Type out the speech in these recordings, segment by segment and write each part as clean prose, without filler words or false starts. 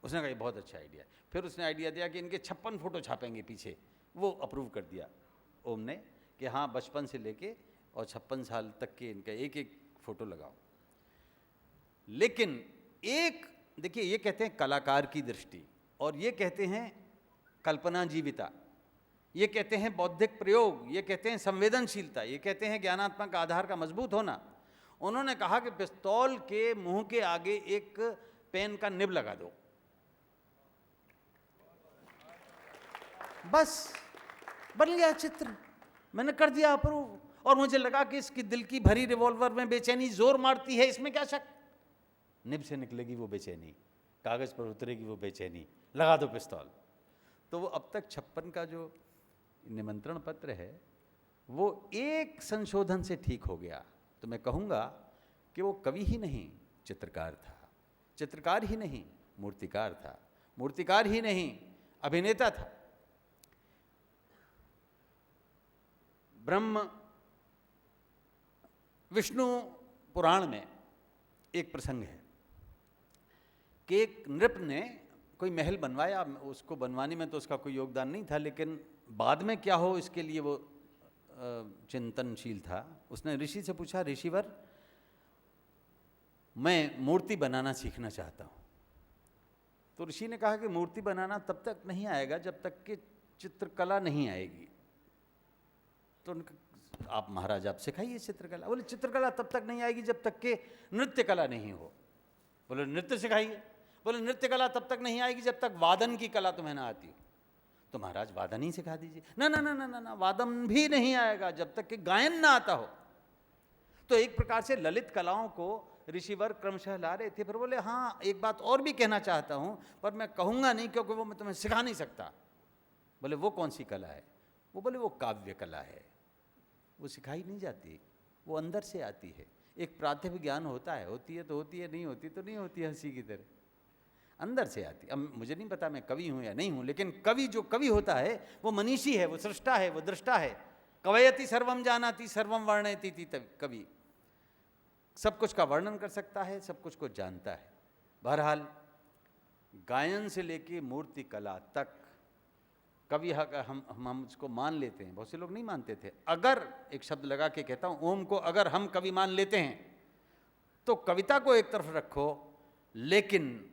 उसने कहा ये बहुत अच्छा आइडिया। फिर उसने आइडिया दिया कि इनके 56 फोटो छापेंगे पीछे, वो अप्रूव कर दिया ओम ने कि हाँ बचपन से लेके और 56 साल तक के इनका एक एक फोटो लगाओ। लेकिन एक देखिए, ये कहते हैं कलाकार की दृष्टि, और ये कहते हैं कल्पना जीविता, ये कहते हैं बौद्धिक प्रयोग, ये कहते हैं संवेदनशीलता, ये कहते हैं ज्ञानात्मक आधार का मजबूत होना। उन्होंने कहा कि पिस्तौल के मुंह के आगे एक पेन का निब लगा दो, बस बन गया चित्र। मैंने कर दिया अप्रूव, और मुझे लगा कि इसकी दिल की भरी रिवॉल्वर में बेचैनी जोर मारती है, इसमें क्या शक। निब से निकलेगी वो बेचैनी, कागज पर उतरेगी वो बेचैनी, लगा दो पिस्तौल। तो वो अब तक 56 का जो निमंत्रण पत्र है वो एक संशोधन से ठीक हो गया। तो मैं कहूँगा कि वो कवि ही नहीं चित्रकार था, चित्रकार ही नहीं मूर्तिकार था, मूर्तिकार ही नहीं अभिनेता था। ब्रह्म विष्णु पुराण में एक प्रसंग है कि एक नृप ने कोई महल बनवाया, उसको बनवाने में तो उसका कोई योगदान नहीं था, लेकिन बाद में क्या हो इसके लिए वो चिंतनशील था। उसने ऋषि से पूछा, ऋषिवर मैं मूर्ति बनाना सीखना चाहता हूँ। तो ऋषि ने कहा कि मूर्ति बनाना तब तक नहीं आएगा जब तक कि चित्रकला नहीं आएगी। तो आप महाराज आप सिखाइए चित्रकला। बोले चित्रकला तब तक नहीं आएगी जब तक कि नृत्य कला नहीं हो। बोले नृत्य सिखाइए। बोले नृत्य कला तब तक नहीं आएगी जब तक वादन की कला तुम्हें ना आती हो। तो महाराज वादन ही सिखा दीजिए। ना ना ना ना ना ना, वादन भी नहीं आएगा जब तक कि गायन ना आता हो। तो एक प्रकार से ललित कलाओं को ऋषिवर क्रमशः ला रहे थे। फिर बोले हाँ एक बात और भी कहना चाहता हूँ, पर मैं कहूँगा नहीं क्योंकि वो मैं तुम्हें सिखा नहीं सकता। बोले वो कौन सी कला है? वो बोले वो काव्य कला है, वो सिखाई नहीं जाती, वो अंदर से आती है। एक प्राथमिक ज्ञान होता है, होती है तो होती है, नहीं होती तो नहीं होती, हंसी की तरह अंदर से आती। अब मुझे नहीं पता मैं कवि हूँ या नहीं हूँ, लेकिन कवि जो कवि होता है वो मनीषी है, वो सृष्टा है, वो दृष्टा है। कवयति सर्वम जानाति सर्वम वर्णयति कवि सब कुछ का वर्णन कर सकता है, सब कुछ को जानता है। बहरहाल गायन से लेके मूर्ति कला तक कवि हम उसको मान लेते हैं। बहुत से लोग नहीं मानते थे। अगर एक शब्द लगा के कहता हूँ, ओम को अगर हम कवि मान लेते हैं तो कविता को एक तरफ रखो, लेकिन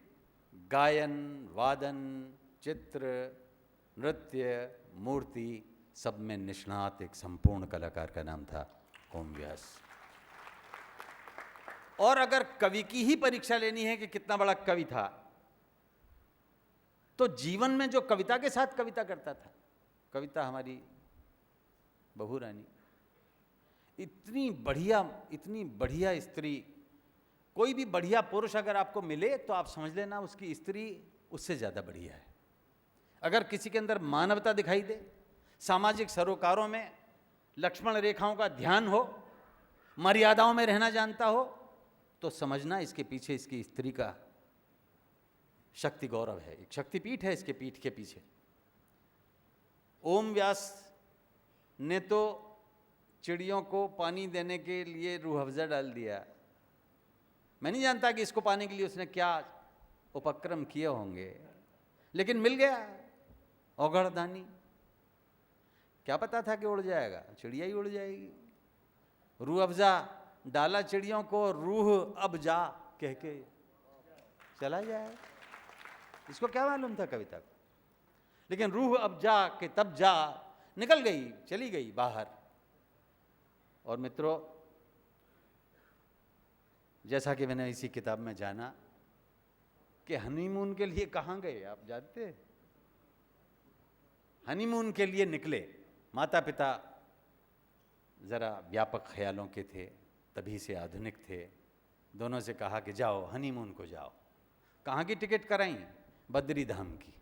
गायन, वादन, चित्र, नृत्य, मूर्ति सब में निष्णात एक संपूर्ण कलाकार का नाम था ओम व्यास। और अगर कवि की ही परीक्षा लेनी है कि कितना बड़ा कवि था, तो जीवन में जो कविता के साथ कविता करता था, कविता हमारी बहू रानी, इतनी बढ़िया स्त्री, कोई भी बढ़िया पुरुष अगर आपको मिले तो आप समझ लेना उसकी स्त्री उससे ज़्यादा बढ़िया है। अगर किसी के अंदर मानवता दिखाई दे, सामाजिक सरोकारों में लक्ष्मण रेखाओं का ध्यान हो, मर्यादाओं में रहना जानता हो, तो समझना इसके पीछे इसकी स्त्री का शक्ति गौरव है, एक शक्तिपीठ है इसके पीठ के पीछे। ओम व्यास ने तो चिड़ियों को पानी देने के लिए रूह अफ़ज़ा डाल दिया। मैं नहीं जानता कि इसको पाने के लिए उसने क्या उपक्रम किए होंगे, लेकिन मिल गया औगड़ दानी। क्या पता था कि उड़ जाएगा, चिड़िया ही उड़ जाएगी। रूह अफ़ज़ा डाला चिड़ियों को, रूह अब जा कह के चला जाए। इसको क्या मालूम था कविता को, लेकिन रूह अब जा के तब जा निकल गई, चली गई बाहर। और मित्रों, जैसा कि मैंने इसी किताब में जाना कि हनीमून के लिए कहाँ गए आप जानते हैं? हनीमून के लिए निकले। माता पिता ज़रा व्यापक ख्यालों के थे, तभी से आधुनिक थे। दोनों से कहा कि जाओ हनीमून को जाओ। कहाँ की टिकट कराई? बद्री धाम की।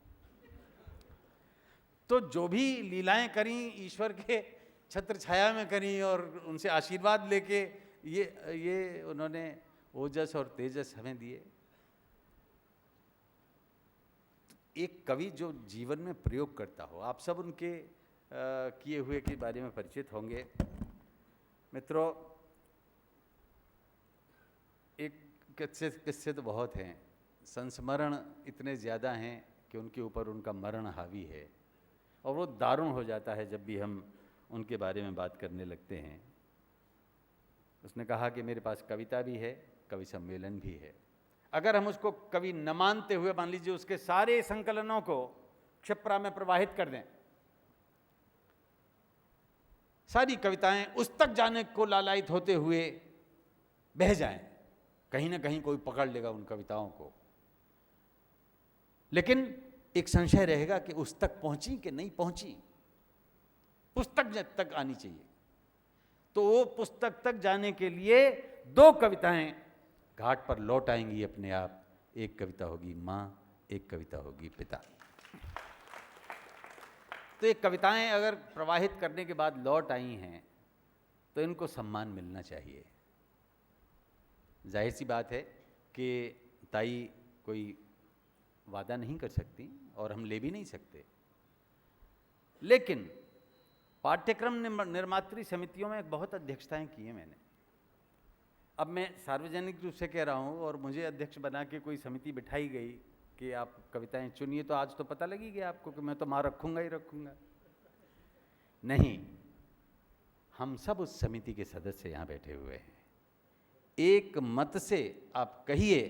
तो जो भी लीलाएं करी ईश्वर के छत्र छाया में करी और उनसे आशीर्वाद लेके ये उन्होंने ओजस और तेजस हमें दिए। एक कवि जो जीवन में प्रयोग करता हो, आप सब उनके किए हुए के बारे में परिचित होंगे। मित्रों, एक किस्से तो बहुत हैं, संस्मरण इतने ज़्यादा हैं कि उनके ऊपर उनका मरण हावी है, और वो दारुण हो जाता है जब भी हम उनके बारे में बात करने लगते हैं। उसने कहा कि मेरे पास कविता भी है, कवि सम्मेलन भी है। अगर हम उसको कवि न मानते हुए, मान लीजिए उसके सारे संकलनों को क्षिप्रा में प्रवाहित कर दें, सारी कविताएं उस तक जाने को लालायित होते हुए बह जाएं, कहीं ना कहीं कोई पकड़ लेगा उन कविताओं को, लेकिन एक संशय रहेगा कि उस तक पहुंची कि नहीं पहुंची। पुस्तक जब तक आनी चाहिए, तो वो पुस्तक तक जाने के लिए दो कविताएं घाट पर लौट आएंगी अपने आप। एक कविता होगी माँ, एक कविता होगी पिता। तो ये कविताएं अगर प्रवाहित करने के बाद लौट आई हैं तो इनको सम्मान मिलना चाहिए। जाहिर सी बात है कि ताई कोई वादा नहीं कर सकती और हम ले भी नहीं सकते, लेकिन पाठ्यक्रम निर्मात्री समितियों में बहुत अध्यक्षताएं की हैं मैंने। अब मैं सार्वजनिक रूप से कह रहा हूँ, और मुझे अध्यक्ष बना के कोई समिति बिठाई गई कि आप कविताएं चुनिए, तो आज तो पता लगेगी आपको कि मैं तो माँ रखूँगा ही रखूँगा। नहीं, हम सब उस समिति के सदस्य यहाँ बैठे हुए हैं। एक मत से आप कहिए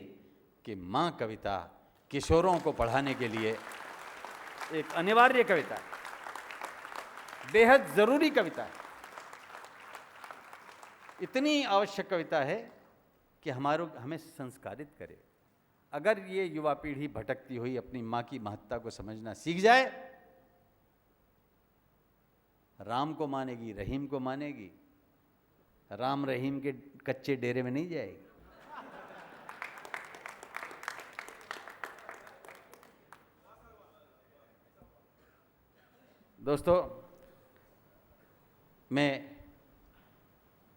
कि माँ कविता किशोरों को पढ़ाने के लिए एक अनिवार्य कविता है, बेहद जरूरी कविता है, इतनी आवश्यक कविता है कि हमें संस्कारित करे। अगर ये युवा पीढ़ी भटकती हुई अपनी माँ की महत्ता को समझना सीख जाए, राम को मानेगी, रहीम को मानेगी, राम रहीम के कच्चे डेरे में नहीं जाएगी। दोस्तों, मैं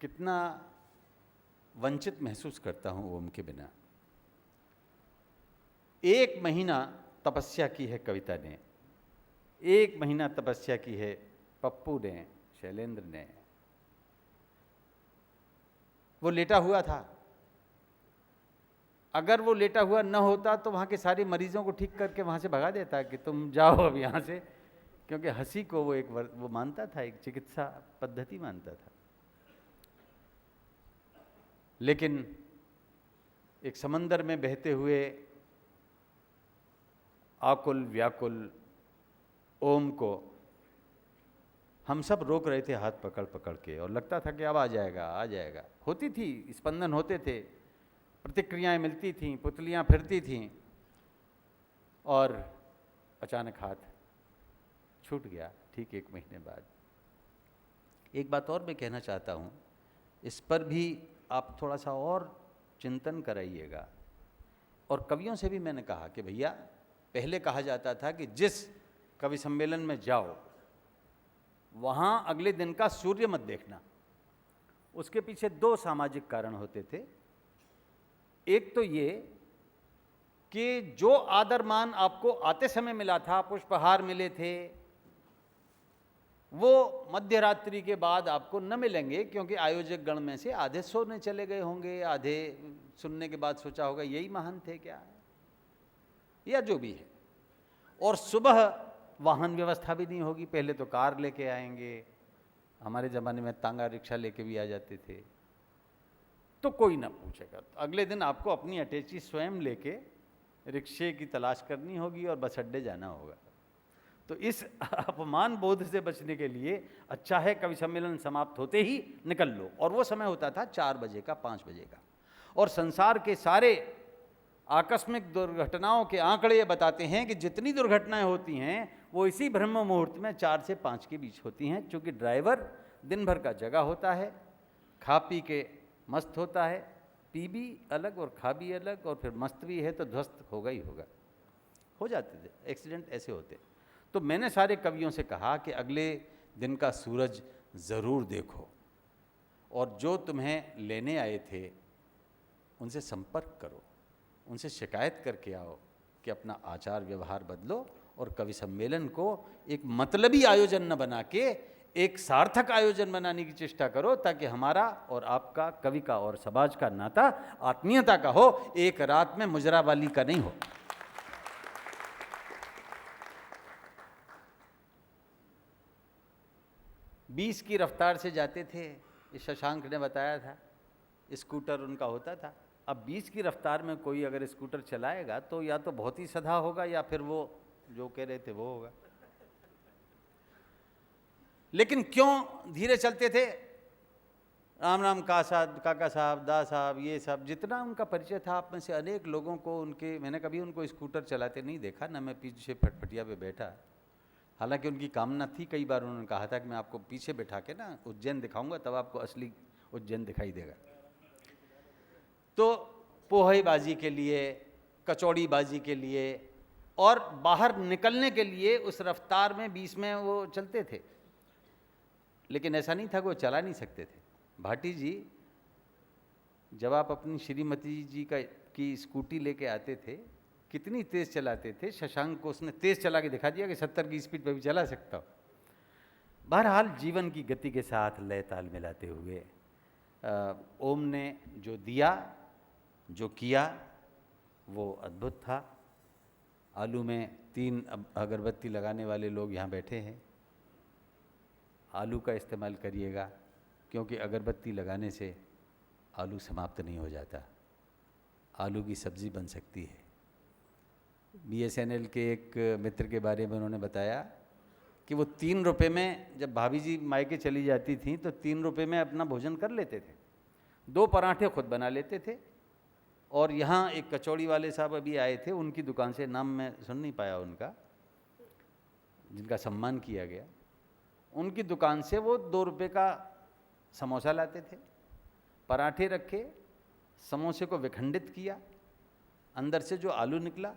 कितना वंचित महसूस करता हूँ ओम के बिना। 1 महीना तपस्या की है कविता ने, 1 महीना तपस्या की है पप्पू ने, शैलेंद्र ने। वो लेटा हुआ था, अगर वो लेटा हुआ न होता तो वहाँ के सारे मरीजों को ठीक करके वहाँ से भगा देता कि तुम जाओ अब यहाँ से, क्योंकि हंसी को वो मानता था, एक चिकित्सा पद्धति मानता था। लेकिन एक समंदर में बहते हुए आकुल व्याकुल ओम को हम सब रोक रहे थे हाथ पकड़ पकड़ के, और लगता था कि अब आ जाएगा आ जाएगा। होती थी, स्पंदन होते थे, प्रतिक्रियाएं मिलती थीं, पुतलियां फिरती थीं, और अचानक हाथ छूट गया ठीक 1 महीने बाद। एक बात और मैं कहना चाहता हूँ, इस पर भी आप थोड़ा सा और चिंतन कराइएगा। और कवियों से भी मैंने कहा कि भैया, पहले कहा जाता था कि जिस कवि सम्मेलन में जाओ वहाँ अगले दिन का सूर्य मत देखना। उसके पीछे 2 सामाजिक कारण होते थे। एक तो ये कि जो आदर मान आपको आते समय मिला था, पुष्पहार मिले थे, वो मध्य रात्रि के बाद आपको न मिलेंगे, क्योंकि आयोजक गण में से आधे सोने चले गए होंगे, आधे सुनने के बाद सोचा होगा यही महान थे क्या, या जो भी है। और सुबह वाहन व्यवस्था भी नहीं होगी, पहले तो कार लेके आएंगे, हमारे ज़माने में तांगा रिक्शा लेके भी आ जाते थे, तो कोई ना पूछेगा। तो अगले दिन आपको अपनी अटैची स्वयं लेके रिक्शे की तलाश करनी होगी और बस अड्डे जाना होगा। तो इस अपमान बोध से बचने के लिए अच्छा है कवि सम्मेलन समाप्त होते ही निकल लो। और वो समय होता था 4 बजे का, 5 बजे का। और संसार के सारे आकस्मिक दुर्घटनाओं के आंकड़े ये बताते हैं कि जितनी दुर्घटनाएं होती हैं वो इसी ब्रह्म मुहूर्त में 4 से 5 के बीच होती हैं, क्योंकि ड्राइवर दिन भर का जगा होता है, खा पी के मस्त होता है, पी भी अलग और खा भी अलग, और फिर मस्त भी है तो ध्वस्त होगा ही होगा। हो जाते थे एक्सीडेंट, ऐसे होते। तो मैंने सारे कवियों से कहा कि अगले दिन का सूरज ज़रूर देखो, और जो तुम्हें लेने आए थे उनसे संपर्क करो, उनसे शिकायत करके आओ कि अपना आचार व्यवहार बदलो, और कवि सम्मेलन को एक मतलबी आयोजन न बना के एक सार्थक आयोजन बनाने की चेष्टा करो, ताकि हमारा और आपका, कवि का और समाज का नाता आत्मीयता का हो, एक रात में मुजराबाली का नहीं हो। बीस की रफ्तार से जाते थे, शशांक ने बताया था, स्कूटर उनका होता था। अब 20 की रफ्तार में कोई अगर स्कूटर चलाएगा तो या तो बहुत ही सधा होगा या फिर वो जो कह रहे थे वो होगा। लेकिन क्यों धीरे चलते थे? राम राम काका साहब, दा साहब, ये सब जितना उनका परिचय था, आप में से अनेक लोगों को उनके, मैंने कभी उनको स्कूटर चलाते नहीं देखा, ना मैं पीछे फटफटिया पे बैठा। हालांकि उनकी कामना थी, कई बार उन्होंने कहा था कि मैं आपको पीछे बैठा के ना उज्जैन दिखाऊंगा, तब आपको असली उज्जैन दिखाई देगा। तो पोहेबाजी के लिए, कचौड़ी बाजी के लिए और बाहर निकलने के लिए उस रफ्तार में 20 में वो चलते थे। लेकिन ऐसा नहीं था कि वो चला नहीं सकते थे। भाटी जी, जब आप अपनी श्रीमती जी की स्कूटी लेके आते थे, कितनी तेज़ चलाते थे। शशांक को उसने तेज़ चला के दिखा दिया कि 70 की स्पीड पे भी चला सकता हो। बहरहाल जीवन की गति के साथ लय ताल मिलाते हुए ओम ने जो दिया, जो किया, वो अद्भुत था। आलू में 3 अगरबत्ती लगाने वाले लोग यहाँ बैठे हैं। आलू का इस्तेमाल करिएगा, क्योंकि अगरबत्ती लगाने से आलू समाप्त नहीं हो जाता, आलू की सब्ज़ी बन सकती है। BSNL के एक मित्र के बारे में उन्होंने बताया कि वो 3 रुपये में, जब भाभी जी मायके चली जाती थी तो 3 रुपये में अपना भोजन कर लेते थे। 2 पराठे खुद बना लेते थे। और यहाँ एक कचौड़ी वाले साहब अभी आए थे, उनकी दुकान से, नाम मैं सुन नहीं पाया उनका, जिनका सम्मान किया गया, उनकी दुकान से वो 2 रुपये का समोसा लाते थे, पराठे रखे, समोसे को विखंडित किया, अंदर से जो आलू निकला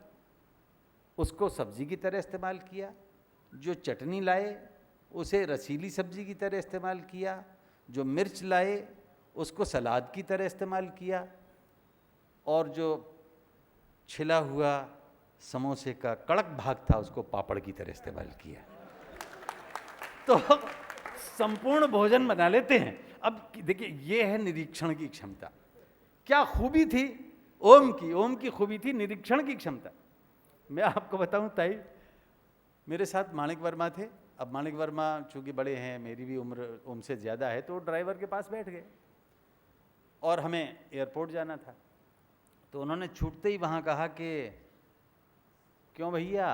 उसको सब्जी की तरह इस्तेमाल किया, जो चटनी लाए उसे रसीली सब्जी की तरह इस्तेमाल किया, जो मिर्च लाए उसको सलाद की तरह इस्तेमाल किया, और जो छिला हुआ समोसे का कड़क भाग था उसको पापड़ की तरह इस्तेमाल किया। तो संपूर्ण भोजन बना लेते हैं। अब देखिए, ये है निरीक्षण की क्षमता। क्या खूबी थी ओम की? ओम की खूबी थी निरीक्षण की क्षमता। मैं आपको बताऊं ताई, मेरे साथ माणिक वर्मा थे। अब माणिक वर्मा चूँकि बड़े हैं, मेरी भी उम्र ओम से ज़्यादा है, तो ड्राइवर के पास बैठ गए और हमें एयरपोर्ट जाना था। तो उन्होंने छूटते ही वहाँ कहा कि क्यों भैया,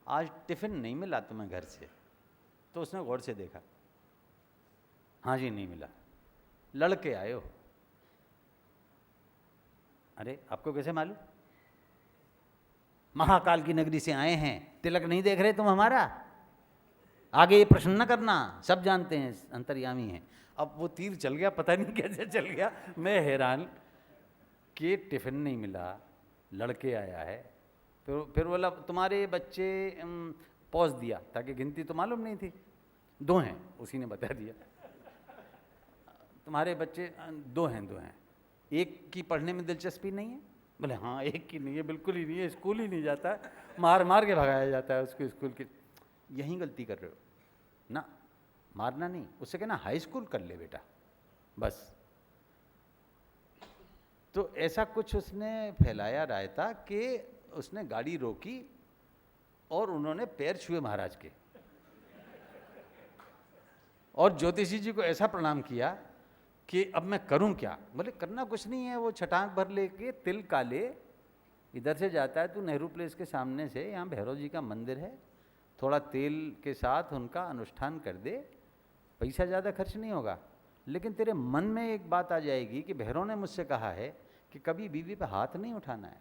आज टिफ़िन नहीं मिला तुम्हें घर से? तो उसने गौर से देखा, हाँ जी नहीं मिला। लड़के आए हो? अरे आपको कैसे मालूम? महाकाल की नगरी से आए हैं, तिलक नहीं देख रहे तुम हमारा? आगे ये प्रश्न न करना, सब जानते हैं, अंतर्यामी हैं। अब वो तीर चल गया, पता नहीं कैसे चल गया। मैं हैरान कि टिफ़िन नहीं मिला, लड़के आया है। फिर बोला तुम्हारे बच्चे, पॉज दिया ताकि गिनती तो मालूम नहीं थी, 2 हैं, उसी ने बता दिया। तुम्हारे बच्चे 2 हैं, एक की पढ़ने में दिलचस्पी नहीं है? बोले हाँ, एक की नहीं है, बिल्कुल ही नहीं है, स्कूल ही नहीं जाता, मार मार के भगाया जाता है उसको स्कूल की। यहीं गलती कर रहे हो ना, मारना नहीं, उससे कहना हाई स्कूल कर ले बेटा, बस। तो ऐसा कुछ उसने फैलाया रायता कि उसने गाड़ी रोकी और उन्होंने पैर छुए महाराज के, और ज्योतिषी जी को ऐसा प्रणाम किया कि अब मैं करूं क्या? बोले करना कुछ नहीं है, वो छटाक भर लेके तिल काले इधर से जाता है, तू नेहरू प्लेस के सामने से, यहाँ भैरव जी का मंदिर है, थोड़ा तेल के साथ उनका अनुष्ठान कर दे, पैसा ज़्यादा खर्च नहीं होगा, लेकिन तेरे मन में एक बात आ जाएगी कि भैरव ने मुझसे कहा है कि कभी बीवी पे हाथ नहीं उठाना है।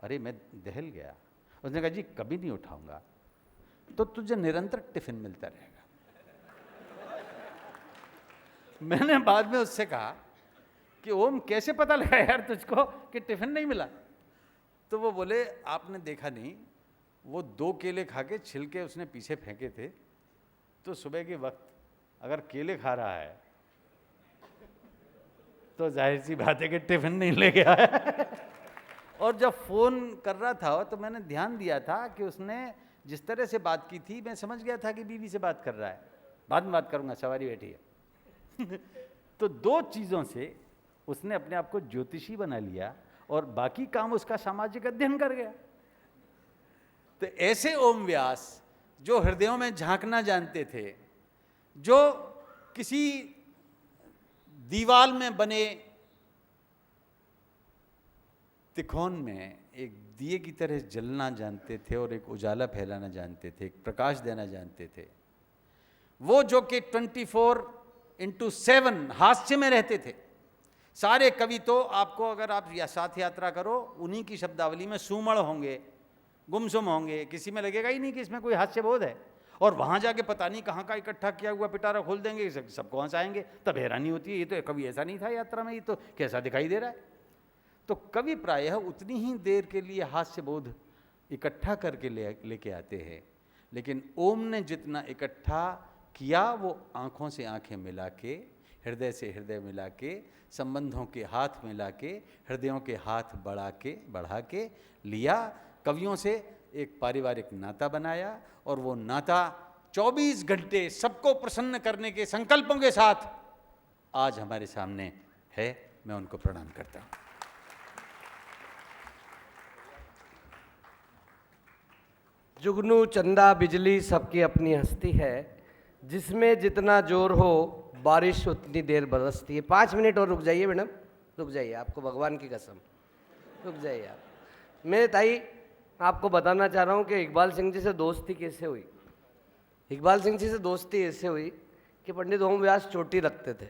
अरे मैं दहल गया। उसने कहा जी कभी नहीं उठाऊंगा, तो तुझे निरंतर टिफिन मिलता रहेगा। मैंने बाद में उससे कहा कि ओम कैसे पता लगा यार तुझको कि टिफिन नहीं मिला? तो वो बोले आपने देखा नहीं, वो 2 केले खा के छिलके उसने पीछे फेंके थे, तो सुबह के वक्त अगर केले खा रहा है तो जाहिर सी बात है कि टिफिन नहीं ले गया है। और जब फ़ोन कर रहा था तो मैंने ध्यान दिया था कि उसने जिस तरह से बात की थी मैं समझ गया था कि बीवी से बात कर रहा है, बाद में बात करूंगा, सवारी बैठी है। तो दो चीज़ों से उसने अपने आप को ज्योतिषी बना लिया और बाकी काम उसका सामाजिक अध्ययन कर गया। तो ऐसे ओम व्यास जो हृदयों में झांकना जानते थे, जो किसी दीवाल में बने तिकोन में एक दिए की तरह जलना जानते थे और एक उजाला फैलाना जानते थे, एक प्रकाश देना जानते थे, वो जो कि 24/7 हास्य में रहते थे। सारे कवि तो आपको, अगर आप साथ यात्रा करो, उन्हीं की शब्दावली में सुमड़ होंगे, गुमसुम होंगे, किसी में लगेगा ही नहीं कि इसमें कोई हास्य बोध है। और वहां जाके पता नहीं कहाँ का इकट्ठा किया हुआ पिटारा खोल देंगे, सबको हंसाएंगे, तब हैरानी होती है ये तो कभी ऐसा नहीं था यात्रा में, ये तो कैसा दिखाई दे रहा है। तो कवि प्रायः उतनी ही देर के लिए हास्य बोध इकट्ठा करके लेके आते हैं, लेकिन ओम ने जितना इकट्ठा किया वो आँखों से आँखें मिला के, हृदय से हृदय मिला के, संबंधों के हाथ मिला के, हृदयों के हाथ बढ़ा के लिया, कवियों से एक पारिवारिक नाता बनाया, और वो नाता 24 घंटे सबको प्रसन्न करने के संकल्पों के साथ आज हमारे सामने है। मैं उनको प्रणाम करता हूँ। जुगनू चंदा बिजली सबकी अपनी हस्ती है, जिसमें जितना जोर हो बारिश उतनी देर बरसती है। 5 मिनट और रुक जाइए मैडम, रुक जाइए, आपको भगवान की कसम रुक जाइए आप। मैं ताई आपको बताना चाह रहा हूँ कि इकबाल सिंह जी से दोस्ती कैसे हुई। इकबाल सिंह जी से दोस्ती ऐसे हुई कि पंडित ओम व्यास चोटी रखते थे,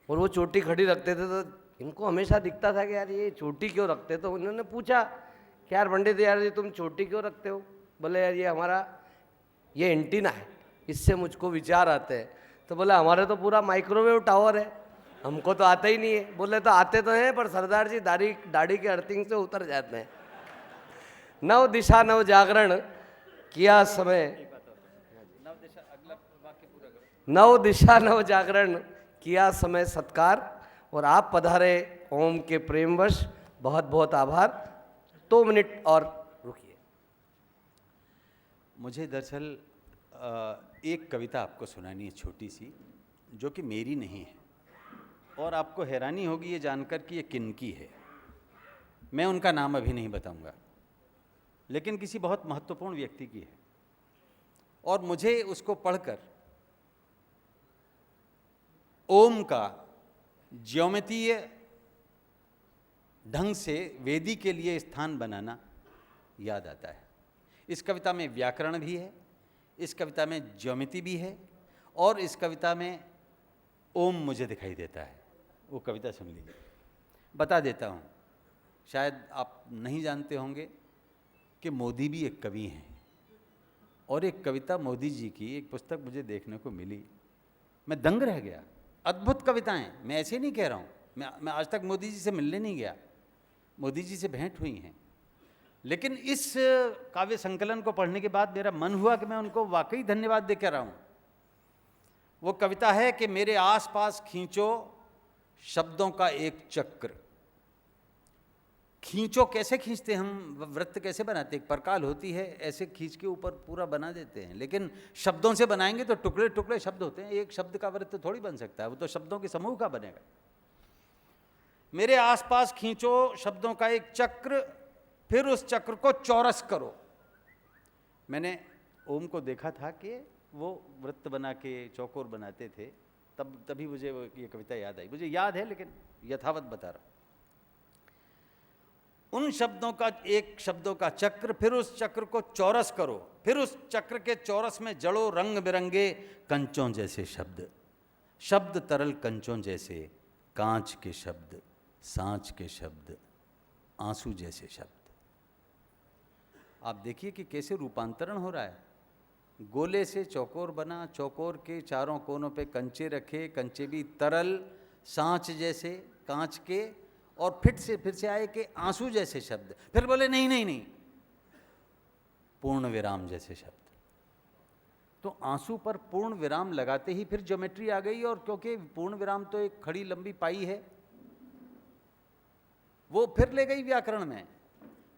और वो चोटी खड़ी रखते थे, तो इनको हमेशा दिखता था कि यार ये चोटी क्यों रखते। तो उन्होंने पूछा कि यार पंडित यार ये तुम चोटी क्यों रखते हो। बोले यार ये हमारा ये एंटीना है, इससे मुझको विचार आते हैं। तो बोले हमारे तो पूरा माइक्रोवेव टावर है, हमको तो आता ही नहीं है। बोले तो आते तो हैं, पर सरदार जी दाढ़ी के अर्थिंग से उतर जाते हैं। नव दिशा नव जागरण किया समय, नव दिशा नव जागरण किया समय सत्कार, और आप पधारे ओम के प्रेमवश, बहुत बहुत आभार। 2 मिनट और रुकिए। मुझे दरअसल एक कविता आपको सुनानी है, छोटी सी, जो कि मेरी नहीं है, और आपको हैरानी होगी ये जानकर कि ये किनकी है। मैं उनका नाम अभी नहीं बताऊंगा, लेकिन किसी बहुत महत्वपूर्ण व्यक्ति की है, और मुझे उसको पढ़कर ओम का ज्योमेतीय ढंग से वेदी के लिए स्थान बनाना याद आता है। इस कविता में व्याकरण भी है, इस कविता में ज्योमिति भी है, और इस कविता में ओम मुझे दिखाई देता है। वो कविता सुन लीजिए। बता देता हूँ, शायद आप नहीं जानते होंगे कि मोदी भी एक कवि हैं, और एक कविता मोदी जी की एक पुस्तक मुझे देखने को मिली, मैं दंग रह गया। अद्भुत कविताएं, मैं ऐसे नहीं कह रहा हूँ, मैं आज तक मोदी जी से मिलने नहीं गया, मोदी जी से भेंट हुई हैं, लेकिन इस काव्य संकलन को पढ़ने के बाद मेरा मन हुआ कि मैं उनको वाकई धन्यवाद दे कर रहा हूँ। वो कविता है कि मेरे आसपास खींचो शब्दों का एक चक्र। खींचो कैसे खींचते हम, वृत्त कैसे बनाते, एक परकाल होती है, ऐसे खींच के ऊपर पूरा बना देते हैं, लेकिन शब्दों से बनाएंगे तो टुकड़े टुकड़े शब्द होते हैं, एक शब्द का वृत्त थोड़ी बन सकता है, वो तो शब्दों के समूह का बनेगा। मेरे आसपास खींचो शब्दों का एक चक्र, फिर उस चक्र को चौरस करो। मैंने ओम को देखा था कि वो वृत्त बना के चौकोर बनाते थे, तभी मुझे ये कविता याद आई। मुझे याद है लेकिन यथावत बता रहा हूँ। उन शब्दों का एक शब्दों का चक्र, फिर उस चक्र को चौरस करो, फिर उस चक्र के चौरस में जड़ो रंग बिरंगे कंचों जैसे शब्द, शब्द तरल कंचों जैसे, कांच के शब्द, सांच के शब्द, आंसू जैसे शब्द। आप देखिए कि कैसे रूपांतरण हो रहा है। गोले से चौकोर बना, चौकोर के चारों कोनों पे कंचे रखे, कंचे भी तरल, सांच जैसे, कांच के, और फिर से आए कि आंसू जैसे शब्द, फिर बोले नहीं नहीं नहीं, पूर्ण विराम जैसे शब्द। तो आंसू पर पूर्ण विराम लगाते ही फिर ज्योमेट्री आ गई, और क्योंकि पूर्ण विराम तो एक खड़ी लंबी पाई है, वो फिर ले गई व्याकरण में।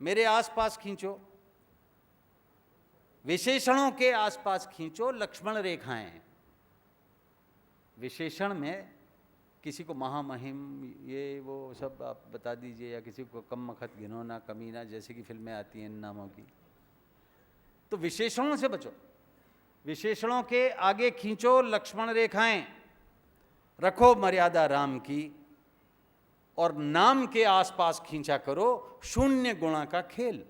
मेरे आसपास खींचो, विशेषणों के आसपास खींचो लक्ष्मण रेखाएं। विशेषण में किसी को महामहिम ये वो सब आप बता दीजिए, या किसी को कम मखत घिनौना कमीना जैसे कि फिल्में आती हैं इन नामों की। तो विशेषणों से बचो, विशेषणों के आगे खींचो लक्ष्मण रेखाएं, रखो मर्यादा राम की, और नाम के आसपास खींचा करो शून्य गुणा का खेल।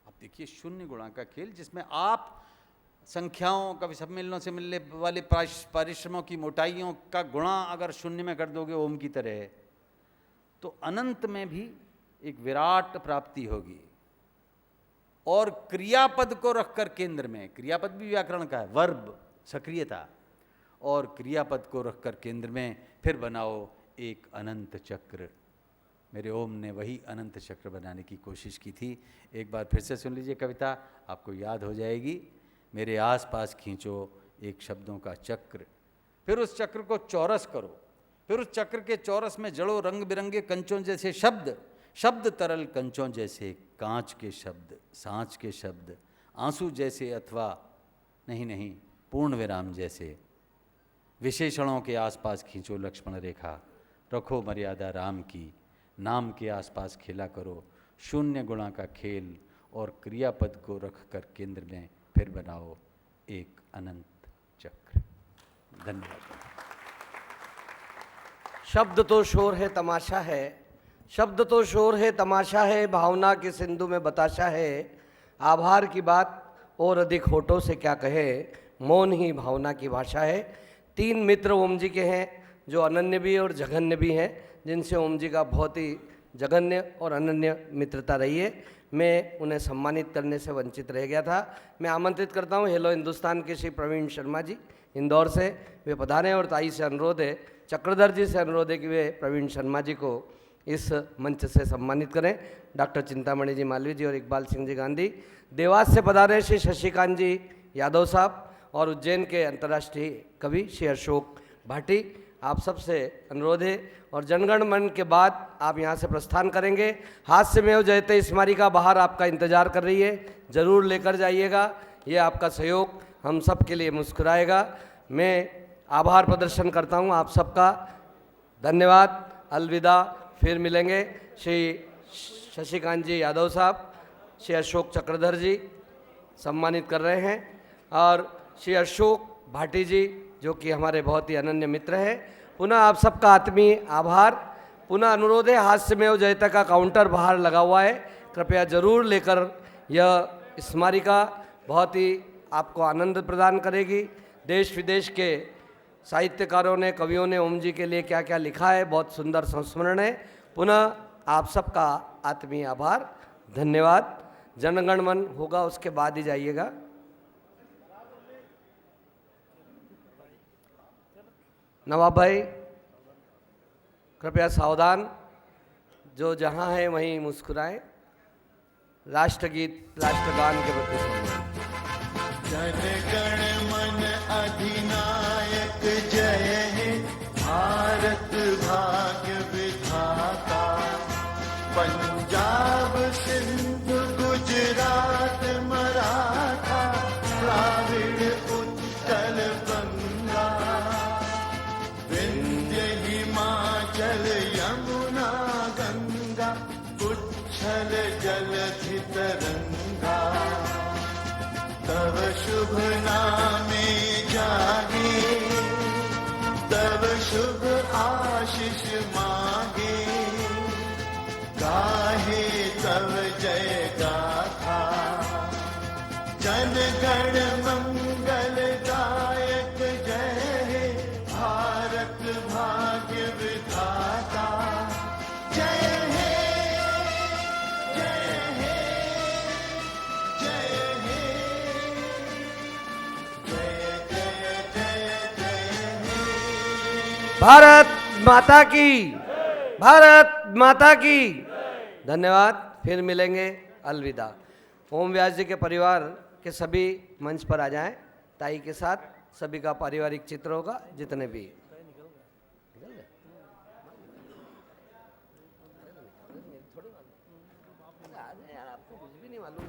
अब देखिए शून्य गुणा का खेल, जिसमें आप संख्याओं कभी सम्मिलनों से मिलने वाले परिश्रमों की मोटाइयों का गुणा अगर शून्य में कर दोगे ओम की तरह, तो अनंत में भी एक विराट प्राप्ति होगी। और क्रियापद को रखकर केंद्र में, क्रियापद भी व्याकरण का है, वर्ब सक्रियता, और क्रियापद को रखकर केंद्र में फिर बनाओ एक अनंत चक्र। मेरे ओम ने वही अनंत चक्र बनाने की कोशिश की थी। एक बार फिर से सुन लीजिए कविता, आपको याद हो जाएगी। मेरे आसपास खींचो एक शब्दों का चक्र, फिर उस चक्र को चौरस करो, फिर उस चक्र के चौरस में जड़ो रंग बिरंगे कंचों जैसे शब्द, शब्द तरल कंचों जैसे, कांच के शब्द, सांच के शब्द, आंसू जैसे अथवा नहीं पूर्ण विराम जैसे। विशेषणों के आसपास खींचो लक्ष्मण रेखा, रखो मर्यादा राम की, नाम के आसपास खेला करो शून्य गुणा का खेल, और क्रियापद को रखकर केंद्र में फिर बनाओ एक अनंत चक्र। धन्यवाद। शब्द तो शोर है तमाशा है, शब्द तो शोर है तमाशा है, भावना के सिंधु में बताशा है, आभार की बात और अधिक होठों से क्या कहे, मौन ही भावना की भाषा है। 3 मित्र ओम जी के हैं जो अनन्य भी और जघन्य भी हैं, जिनसे ओम जी का बहुत ही जघन्य और अनन्य मित्रता रही है। मैं उन्हें सम्मानित करने से वंचित रह गया था। मैं आमंत्रित करता हूं हेलो हिंदुस्तान के श्री प्रवीण शर्मा जी इंदौर से, वे पधारें, और ताई से अनुरोध है, चक्रधर जी से अनुरोध है कि वे प्रवीण शर्मा जी को इस मंच से सम्मानित करें। डॉक्टर चिंतामणि जी मालवीय जी और इकबाल सिंह जी गांधी। देवास से पधारे श्री शशिकांत जी यादव साहब, और उज्जैन के अंतर्राष्ट्रीय कवि श्री अशोक भाटी। आप सबसे अनुरोध है, और जनगण मन के बाद आप यहाँ से प्रस्थान करेंगे। हास्य में जयते स्मारिका बाहर आपका इंतजार कर रही है, ज़रूर लेकर जाइएगा। ये आपका सहयोग हम सब के लिए मुस्कुराएगा। मैं आभार प्रदर्शन करता हूँ आप सबका। धन्यवाद, अलविदा, फिर मिलेंगे। श्री शशिकांत जी यादव साहब, श्री अशोक चक्रधर जी सम्मानित कर रहे हैं, और श्री अशोक भाटी जी जो कि हमारे बहुत ही अनन्य मित्र हैं। पुनः आप सबका आत्मीय आभार। पुनः अनुरोध है, हास्य में जयता का काउंटर बाहर लगा हुआ है, कृपया जरूर लेकर, यह स्मारिका बहुत ही आपको आनंद प्रदान करेगी। देश विदेश के साहित्यकारों ने, कवियों ने ओम जी के लिए क्या क्या लिखा है, बहुत सुंदर संस्मरण है। पुनः आप सबका आत्मीय आभार, धन्यवाद। जनगण मन होगा उसके बाद ही जाइएगा। नवाब भाई कृपया सावधान, जो जहाँ है वहीं मुस्कुराएं। राष्ट्रगीत राष्ट्रगान के प्रति सम्मान। जनगण मन अधिनायक जय हे, भारत भाग्य विधाता, पंजाब सिंध गुजरात मराठा, द्राविड़ उत्कल गंगा, विंध्य हिमाचल यमुना गंगा, उच्छल जलधि तरंगा, तव शुभ नामे जागे, तव शुभ आशीष मांगे, गाहे तव जय गाथा, जनगण मंगल दायक जय हे, भारत भाग्य विधाता जय हे, जय हे, जय हे, जय जय जय जय हे। भारत माता की, भारत माता की। धन्यवाद, फिर मिलेंगे, अलविदा। ओम व्यास जी के परिवार के सभी मंच पर आ जाएं, ताई के साथ सभी का पारिवारिक चित्र होगा, जितने भी। आपको कुछ भी नहीं मालूम।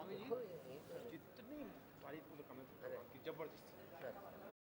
जितनी तारीफ को मैं कमेंट कि जबरदस्त